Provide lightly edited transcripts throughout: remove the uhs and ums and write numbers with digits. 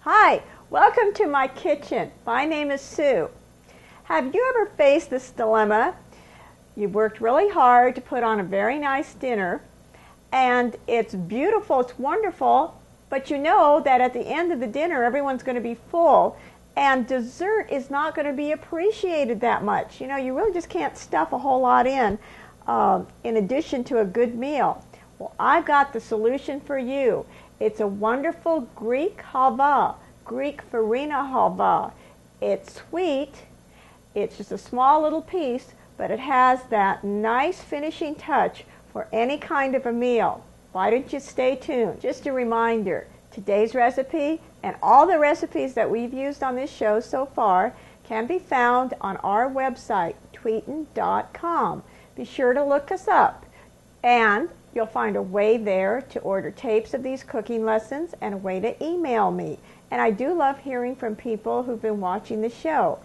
Hi, welcome to my kitchen. My name is Sue. Have you ever faced this dilemma? You've worked really hard to put on a very nice dinner, and it's beautiful, it's wonderful, but you know that at the end of the dinner everyone's going to be full, and dessert is not going to be appreciated that much. You know, you really just can't stuff a whole lot in addition to a good meal. Well, I've got the solution for you. It's a wonderful Greek halva, Greek Farina halva. It's sweet, it's just a small little piece, but it has that nice finishing touch for any kind of a meal. Why don't you stay tuned? Just a reminder, today's recipe and all the recipes that we've used on this show so far can be found on our website, Tweeton.com. Be sure to look us up, and you'll find a way there to order tapes of these cooking lessons and a way to email me. And I do love hearing from people who've been watching the show.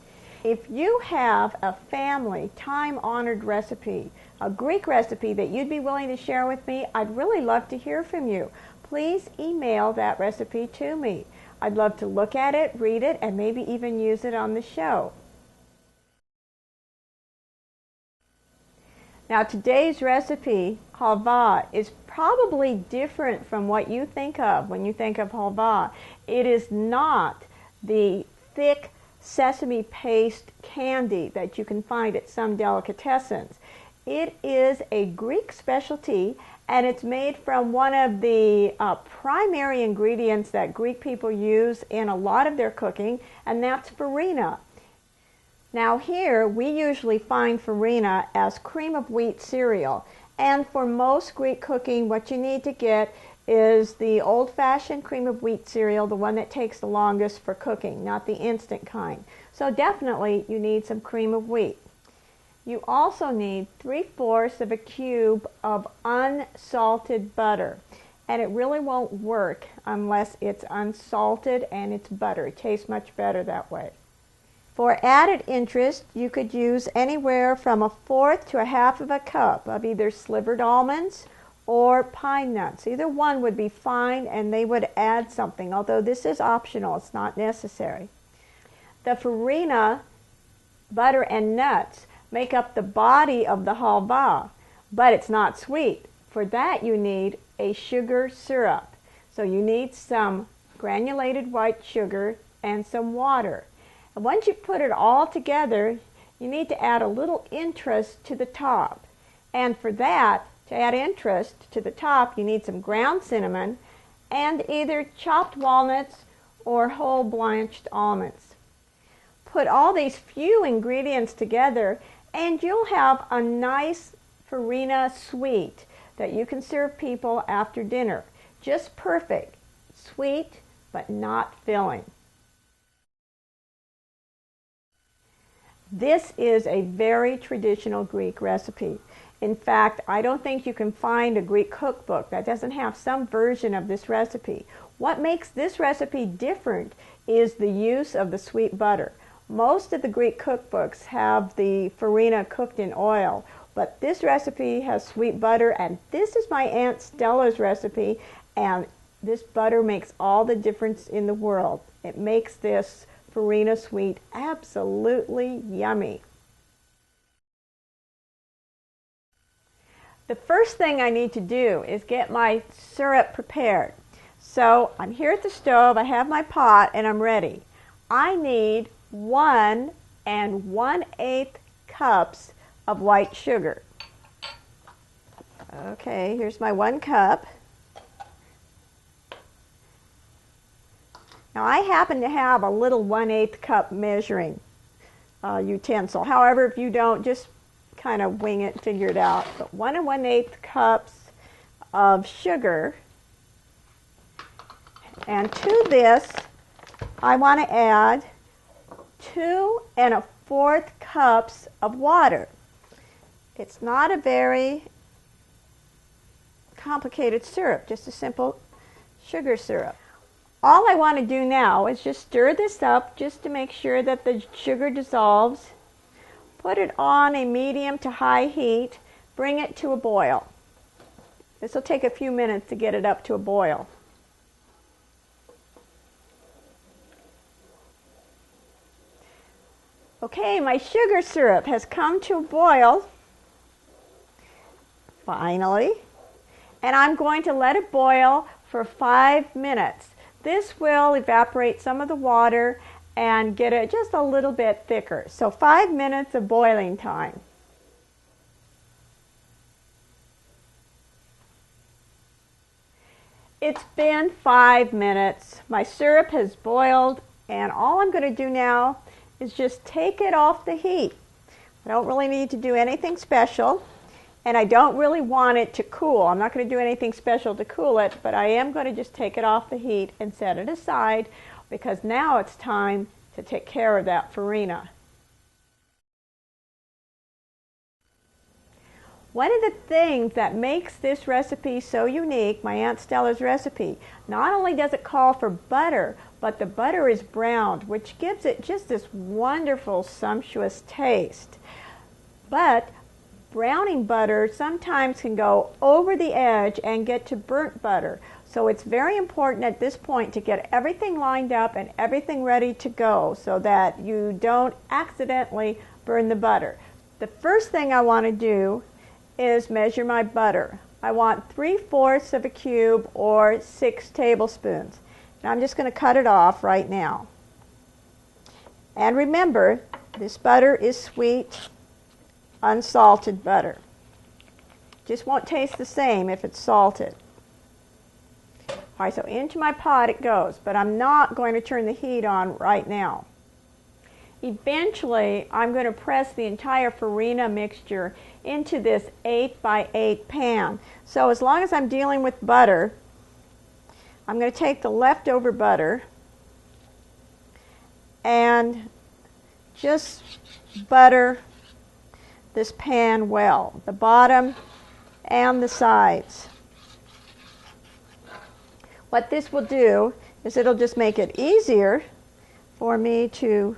If you have a family, time-honored recipe, a Greek recipe that you'd be willing to share with me, I'd really love to hear from you. Please email that recipe to me. I'd love to look at it, read it, and maybe even use it on the show. Now, today's recipe, halva, is probably different from what you think of when you think of halva. It is not the thick sesame paste candy that you can find at some delicatessens. It is a Greek specialty, and it's made from one of the primary ingredients that Greek people use in a lot of their cooking, and that's farina. Now here, we usually find farina as cream of wheat cereal, and for most Greek cooking, what you need to get is the old-fashioned cream of wheat cereal, the one that takes the longest for cooking, not the instant kind. So definitely you need some cream of wheat. You also need 3/4 of a cube of unsalted butter, and it really won't work unless it's unsalted and it's butter. It tastes much better that way. For added interest, you could use anywhere from 1/4 to 1/2 of a cup of either slivered almonds or pine nuts. Either one would be fine, and they would add something, although this is optional, it's not necessary. The farina, butter, and nuts make up the body of the halva, but it's not sweet. For that you need a sugar syrup. So you need some granulated white sugar and some water. And once you put it all together, you need to add a little interest to the top. And for that, to add interest to the top, you need some ground cinnamon and either chopped walnuts or whole blanched almonds. Put all these few ingredients together and you'll have a nice farina sweet that you can serve people after dinner. Just perfect. Sweet, but not filling. This is a very traditional Greek recipe. In fact, I don't think you can find a Greek cookbook that doesn't have some version of this recipe. What makes this recipe different is the use of the sweet butter. Most of the Greek cookbooks have the farina cooked in oil, but this recipe has sweet butter, and this is my Aunt Stella's recipe, and this butter makes all the difference in the world. It makes this farina sweet absolutely yummy. The first thing I need to do is get my syrup prepared. So I'm here at the stove, I have my pot, and I'm ready. I need 1 1/8 cups of white sugar. Okay, here's my 1 cup. Now I happen to have a little 1/8 cup measuring utensil. However, if you don't, just kind of wing it, figure it out. But 1 1/8 cups of sugar. And to this, I want to add 2 1/4 cups of water. It's not a very complicated syrup, just a simple sugar syrup. All I want to do now is just stir this up just to make sure that the sugar dissolves. Put it on a medium to high heat. Bring it to a boil. This will take a few minutes to get it up to a boil. Okay, my sugar syrup has come to a boil, finally, and I'm going to let it boil for 5 minutes. This will evaporate some of the water and get it just a little bit thicker. So 5 minutes of boiling time. It's been 5 minutes. My syrup has boiled, and all I'm going to do now is just take it off the heat. I don't really need to do anything special, and I don't really want it to cool. I'm not going to do anything special to cool it, but I am going to just take it off the heat and set it aside, because now it's time to take care of that farina. One of the things that makes this recipe so unique, my Aunt Stella's recipe, not only does it call for butter, but the butter is browned, which gives it just this wonderful, sumptuous taste. But browning butter sometimes can go over the edge and get to burnt butter. So it's very important at this point to get everything lined up and everything ready to go so that you don't accidentally burn the butter. The first thing I want to do is measure my butter. I want 3/4 of a cube or 6 tablespoons. And I'm just going to cut it off right now. And remember, this butter is sweet, unsalted butter. Just won't taste the same if it's salted. All right, so into my pot it goes, but I'm not going to turn the heat on right now. Eventually, I'm going to press the entire farina mixture into this 8x8 pan. So as long as I'm dealing with butter, I'm going to take the leftover butter and just butter this pan well, the bottom and the sides. What this will do is it'll just make it easier for me to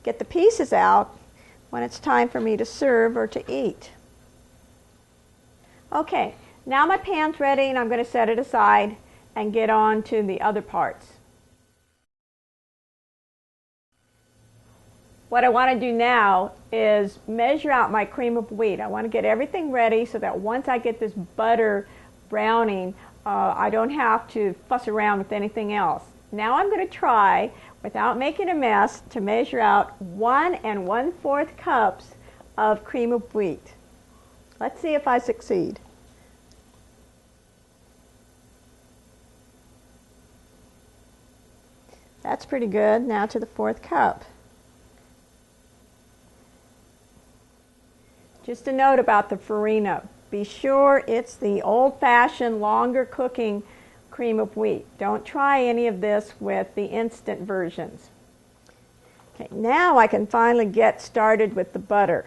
get the pieces out when it's time for me to serve or to eat. Okay, now my pan's ready and I'm going to set it aside and get on to the other parts. What I want to do now is measure out my cream of wheat. I want to get everything ready so that once I get this butter browning, I don't have to fuss around with anything else. Now I'm going to try, without making a mess, to measure out 1 1/4 cups of cream of wheat. Let's see if I succeed. That's pretty good. Now to the 4th cup. Just a note about the farina. Be sure it's the old-fashioned, longer cooking cream of wheat. Don't try any of this with the instant versions. Okay, now I can finally get started with the butter.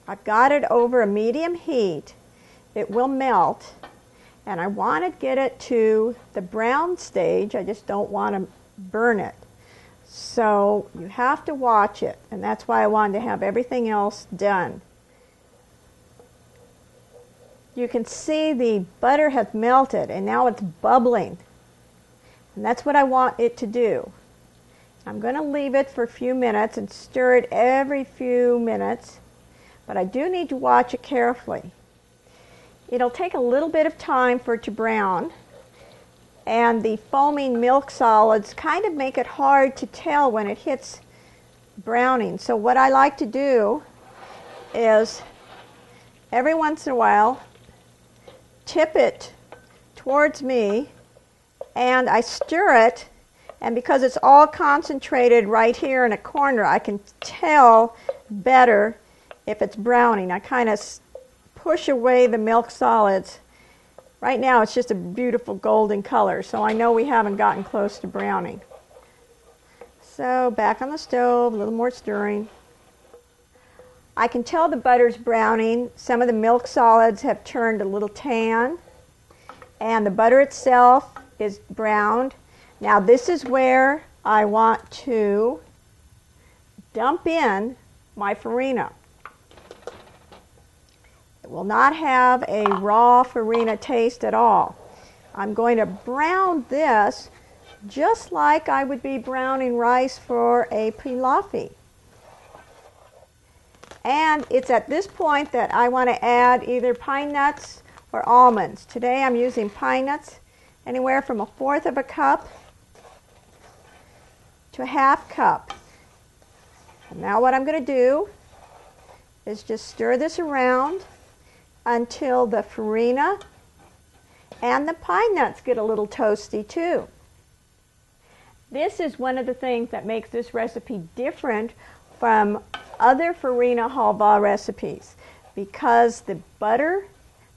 I've got it over a medium heat. It will melt, and I want to get it to the brown stage. I just don't want to burn it. So you have to watch it, and that's why I wanted to have everything else done. You can see the butter has melted and now it's bubbling. And that's what I want it to do. I'm going to leave it for a few minutes and stir it every few minutes, but I do need to watch it carefully. It'll take a little bit of time for it to brown, and the foaming milk solids kind of make it hard to tell when it hits browning. So what I like to do is every once in a while tip it towards me and I stir it, and because it's all concentrated right here in a corner, I can tell better if it's browning. I kind of push away the milk solids. Right now it's just a beautiful golden color, so I know we haven't gotten close to browning. So back on the stove, a little more stirring. I can tell the butter's browning. Some of the milk solids have turned a little tan, and the butter itself is browned. Now this is where I want to dump in my farina. It will not have a raw farina taste at all. I'm going to brown this just like I would be browning rice for a pilafy. And it's at this point that I want to add either pine nuts or almonds. Today I'm using pine nuts, anywhere from 1/4 of a cup to 1/2 cup. And now what I'm going to do is just stir this around until the farina and the pine nuts get a little toasty too. This is one of the things that makes this recipe different from other Farina halva recipes, because the butter,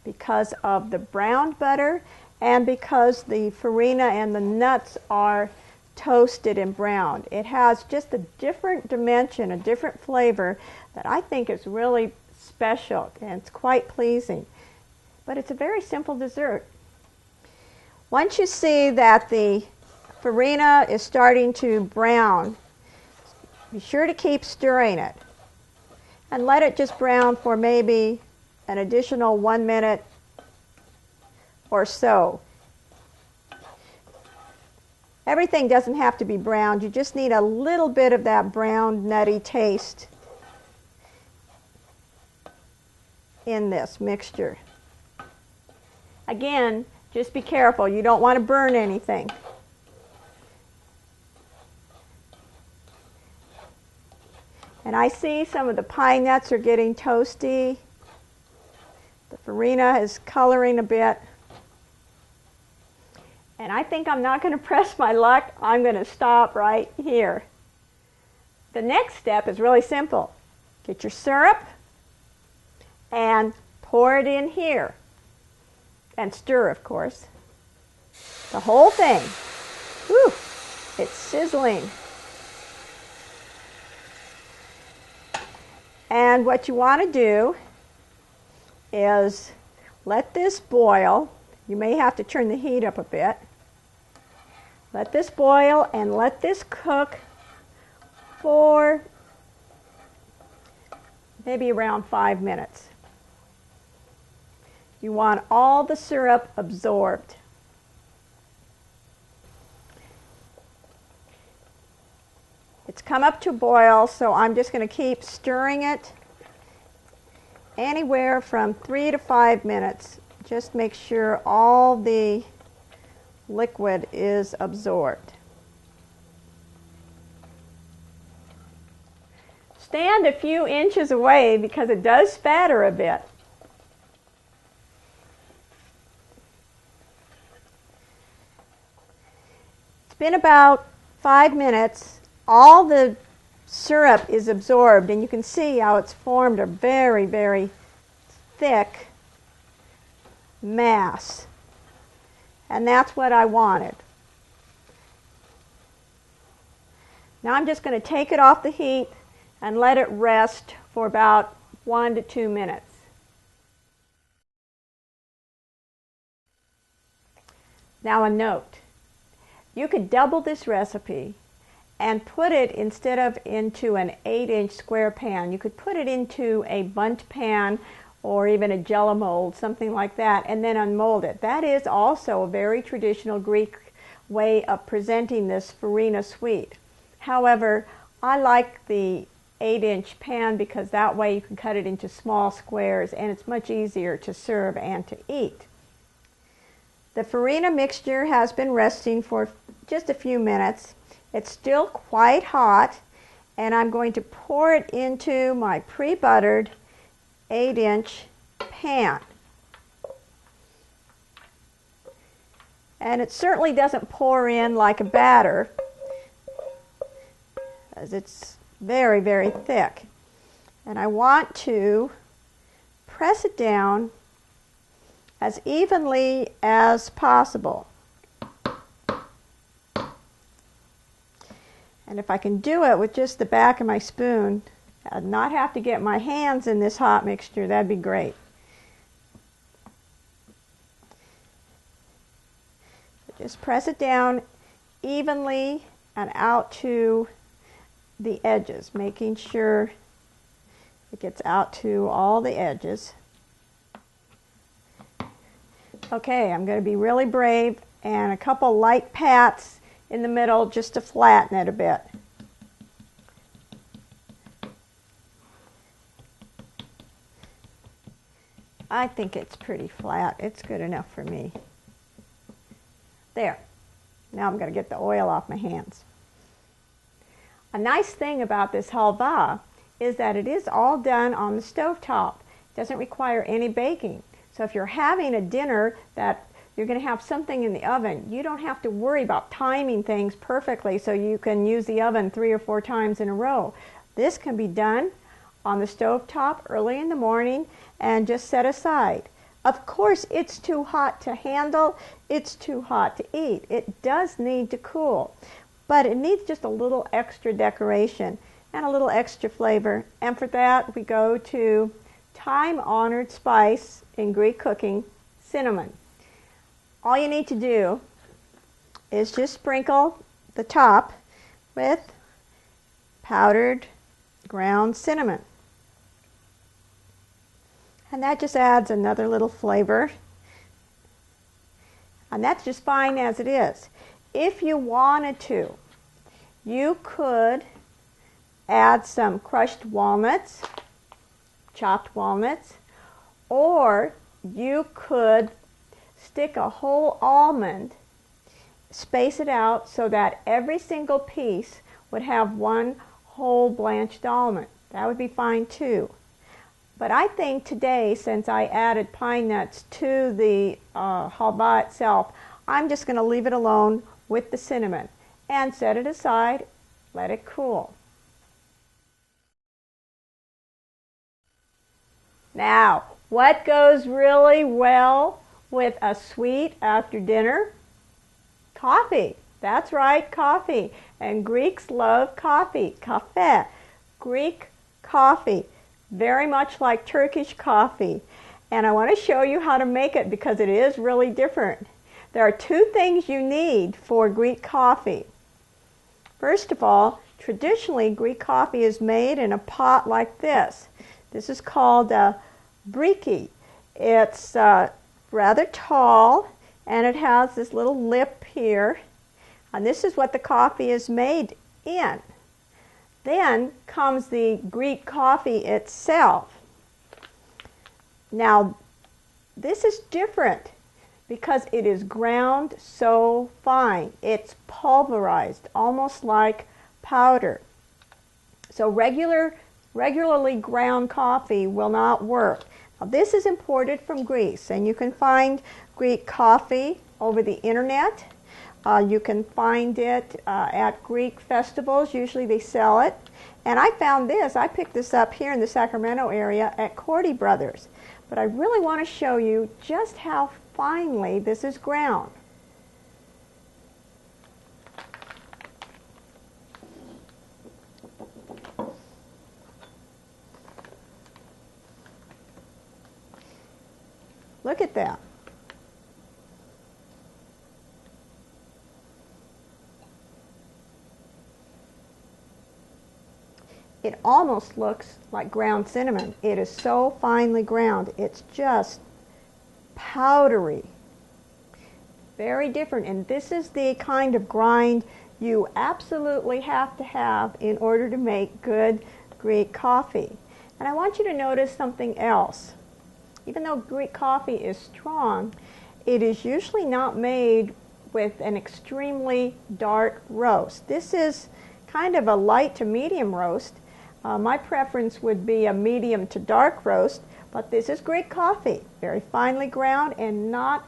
because of the browned butter, and because the farina and the nuts are toasted and browned. It has just a different dimension, a different flavor that I think is really special, and it's quite pleasing. But it's a very simple dessert. Once you see that the farina is starting to brown, be sure to keep stirring it and let it just brown for maybe an additional 1 minute or so. Everything doesn't have to be browned. You just need a little bit of that brown nutty taste in this mixture. Again, just be careful. You don't want to burn anything. And I see some of the pine nuts are getting toasty. The farina is coloring a bit. And I think I'm not going to press my luck. I'm going to stop right here. The next step is really simple. Get your syrup and pour it in here. And stir, of course. The whole thing. Whew, it's sizzling. And what you want to do is let this boil. You may have to turn the heat up a bit. Let this boil and let this cook for maybe around 5 minutes. You want all the syrup absorbed. It's come up to boil, so I'm just going to keep stirring it anywhere from 3 to 5 minutes. Just make sure all the liquid is absorbed. Stand a few inches away because it does spatter a bit. It's been about 5 minutes. All the syrup is absorbed, and you can see how it's formed a very, very thick mass. And that's what I wanted. Now I'm just going to take it off the heat and let it rest for about 1 to 2 minutes. Now a note. You could double this recipe and put it, instead of into an 8-inch square pan, you could put it into a bundt pan or even a jello mold, something like that, and then unmold it. That is also a very traditional Greek way of presenting this farina sweet. However, I like the 8-inch pan because that way you can cut it into small squares and it's much easier to serve and to eat. The farina mixture has been resting for just a few minutes. It's still quite hot, and I'm going to pour it into my pre-buttered 8-inch pan. And it certainly doesn't pour in like a batter, as it's very, very thick. And I want to press it down as evenly as possible. And if I can do it with just the back of my spoon, and not have to get my hands in this hot mixture, that'd be great. Just press it down evenly and out to the edges, making sure it gets out to all the edges. Okay, I'm going to be really brave, and a couple light pats in the middle just to flatten it a bit. I think it's pretty flat. It's good enough for me. There. Now I'm going to get the oil off my hands. A nice thing about this halva is that it is all done on the stovetop. It doesn't require any baking. So if you're having a dinner that you're going to have something in the oven, you don't have to worry about timing things perfectly so you can use the oven 3 or 4 times in a row. This can be done on the stovetop early in the morning and just set aside. Of course, it's too hot to handle, it's too hot to eat. It does need to cool, but it needs just a little extra decoration and a little extra flavor. And for that, we go to time-honored spice in Greek cooking, cinnamon. All you need to do is just sprinkle the top with powdered ground cinnamon. And that just adds another little flavor. And that's just fine as it is. If you wanted to, you could add some crushed walnuts, chopped walnuts, or you could stick a whole almond, space it out so that every single piece would have one whole blanched almond. That would be fine too. But I think today, since I added pine nuts to the halva itself, I'm just going to leave it alone with the cinnamon and set it aside, let it cool. Now, what goes really well with a sweet after dinner? Coffee. That's right, coffee. And Greeks love coffee. Kafe. Greek coffee. Very much like Turkish coffee. And I want to show you how to make it because it is really different. There are 2 things you need for Greek coffee. First of all, traditionally Greek coffee is made in a pot like this. This is called a briki. It's rather tall and it has this little lip here. And this is what the coffee is made in. Then comes the Greek coffee itself. Now, this is different because it is ground so fine. It's pulverized, almost like powder. So regularly ground coffee will not work. Now, this is imported from Greece, and you can find Greek coffee over the internet. You can find it at Greek festivals. Usually they sell it. And I found this. I picked this up here in the Sacramento area at Cordy Brothers. But I really want to show you just how finely this is ground. Look at that. It almost looks like ground cinnamon. It is so finely ground. It's just powdery. Very different. And this is the kind of grind you absolutely have to have in order to make good Greek coffee. And I want you to notice something else. Even though Greek coffee is strong, it is usually not made with an extremely dark roast. This is kind of a light to medium roast. My preference would be a medium to dark roast, but this is Greek coffee, very finely ground and not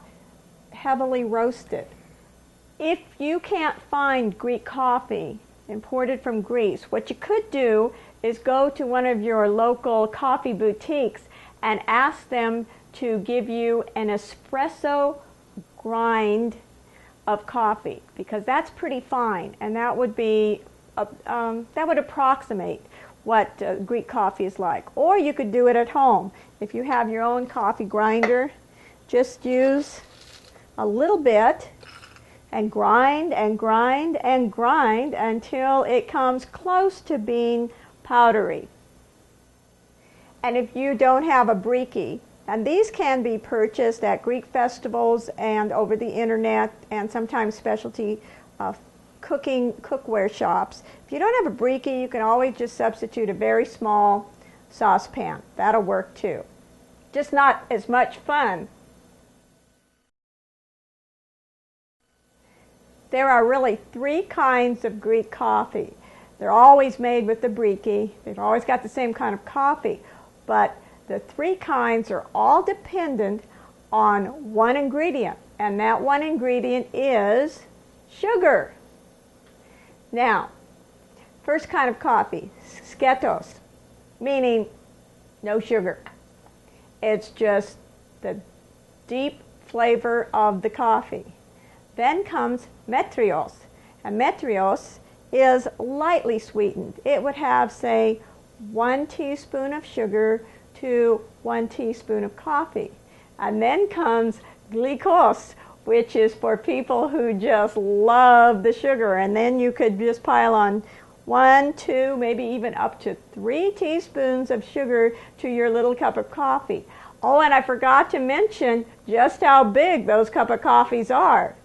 heavily roasted. If you can't find Greek coffee imported from Greece, what you could do is go to one of your local coffee boutiques and ask them to give you an espresso grind of coffee, because that's pretty fine, and that would be that would approximate what Greek coffee is like. Or you could do it at home. If you have your own coffee grinder, just use a little bit and grind and grind and grind until it comes close to being powdery. And if you don't have a briki, and these can be purchased at Greek festivals and over the internet and sometimes specialty cookware shops. If you don't have a briki, you can always just substitute a very small saucepan. That'll work too. just not as much fun. There are really three kinds of Greek coffee. They're always made with the briki. They've always got the same kind of coffee. But the three kinds are all dependent on one ingredient. And that one ingredient is sugar. Now, first kind of coffee, sketos, meaning no sugar. It's just the deep flavor of the coffee. Then comes metrios, and metrios is lightly sweetened. It would have, say, 1 teaspoon of sugar to 1 teaspoon of coffee. And then comes glikos, which is for people who just love the sugar. And then you could just pile on 1, 2, maybe even up to 3 teaspoons of sugar to your little cup of coffee. Oh, and I forgot to mention just how big those cup of coffees are.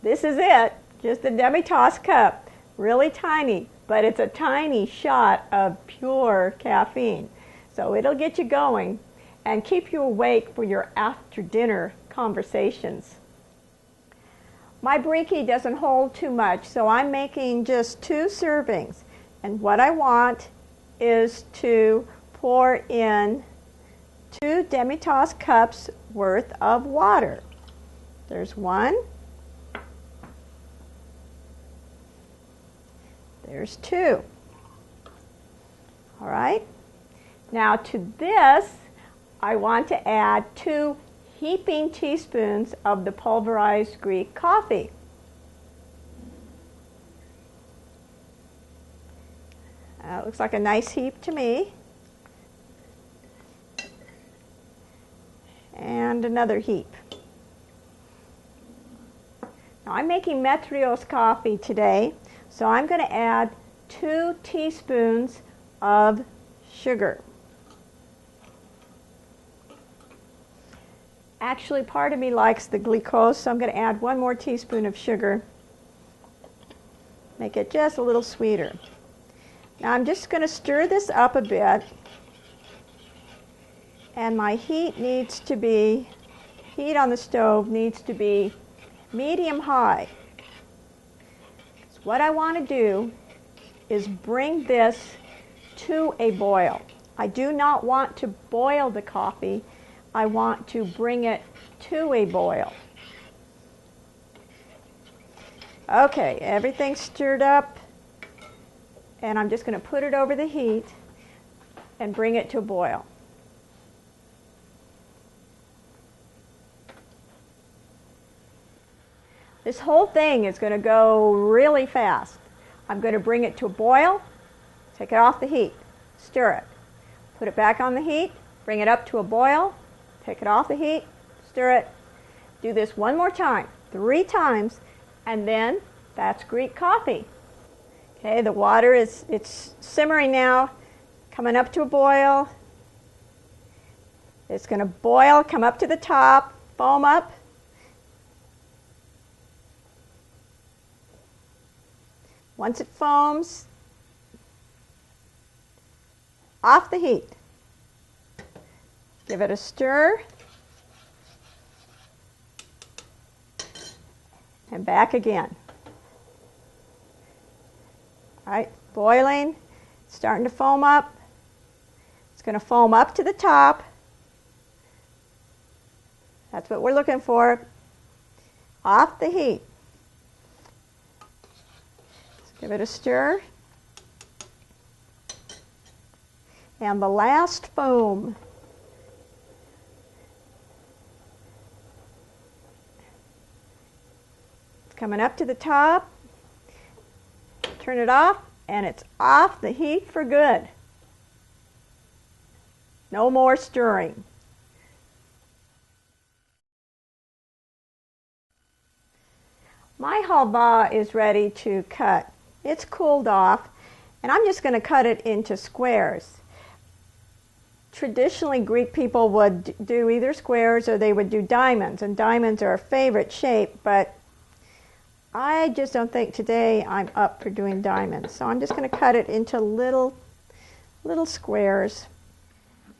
This is it, just a demi-tasse cup, really tiny, but it's a tiny shot of pure caffeine. So it'll get you going and keep you awake for your after-dinner conversations. My briki doesn't hold too much, so I'm making just 2 servings. And what I want is to pour in 2 demi-tasse cups worth of water. There's 1. There's 2. All right. Now to this, I want to add 2 heaping teaspoons of the pulverized Greek coffee. It looks like a nice heap to me. And another heap. Now I'm making metrios coffee today, so I'm going to add 2 teaspoons of sugar. Actually, part of me likes the glucose, so I'm going to add 1 more teaspoon of sugar. Make it just a little sweeter. Now I'm just going to stir this up a bit. And my heat on the stove needs to be medium-high. So what I want to do is bring this to a boil. I do not want to boil the coffee. I want to bring it to a boil. Okay, everything's stirred up, and I'm just going to put it over the heat and bring it to a boil. This whole thing is going to go really fast. I'm going to bring it to a boil, take it off the heat, stir it, put it back on the heat, bring it up to a boil, take it off the heat, stir it. Do this 1 more time, 3 times, and then that's Greek coffee. Okay, the water it's simmering now, coming up to a boil. It's going to boil, come up to the top, foam up. Once it foams, off the heat. Give it a stir. And back again. All right, boiling, starting to foam up. It's going to foam up to the top. That's what we're looking for. Off the heat. Give it a stir. And the last foam. It's coming up to the top. Turn it off, and it's off the heat for good. No more stirring. My halva is ready to cut. It's cooled off, and I'm just going to cut it into squares. Traditionally, Greek people would do either squares or they would do diamonds, and diamonds are a favorite shape, but I just don't think today I'm up for doing diamonds. So I'm just going to cut it into little squares.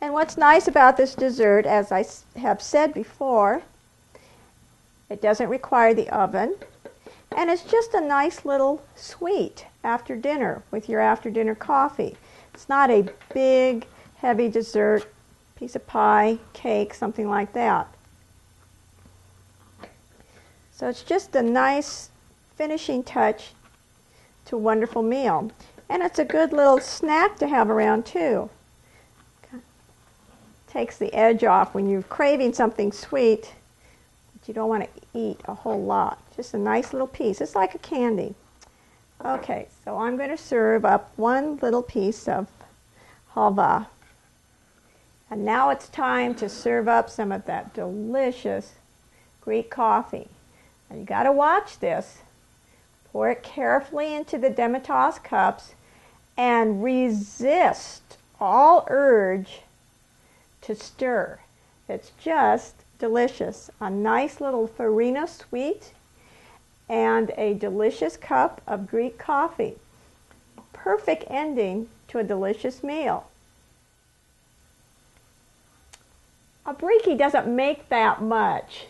And what's nice about this dessert, as I have said before, it doesn't require the oven, and it's just a nice little sweet after dinner with your after dinner coffee. It's not a big, heavy dessert, piece of pie, cake, something like that. So it's just a nice finishing touch to a wonderful meal. And it's a good little snack to have around too. Takes the edge off when you're craving something sweet, but you don't want to eat a whole lot. Just a nice little piece. It's like a candy. Okay, so I'm going to serve up one little piece of halva. And now it's time to serve up some of that delicious Greek coffee. Now you got to watch this. Pour it carefully into the demitasse cups and resist all urge to stir. It's just delicious. A nice little Farina sweet and a delicious cup of Greek coffee. Perfect ending to a delicious meal. A brie doesn't make that much.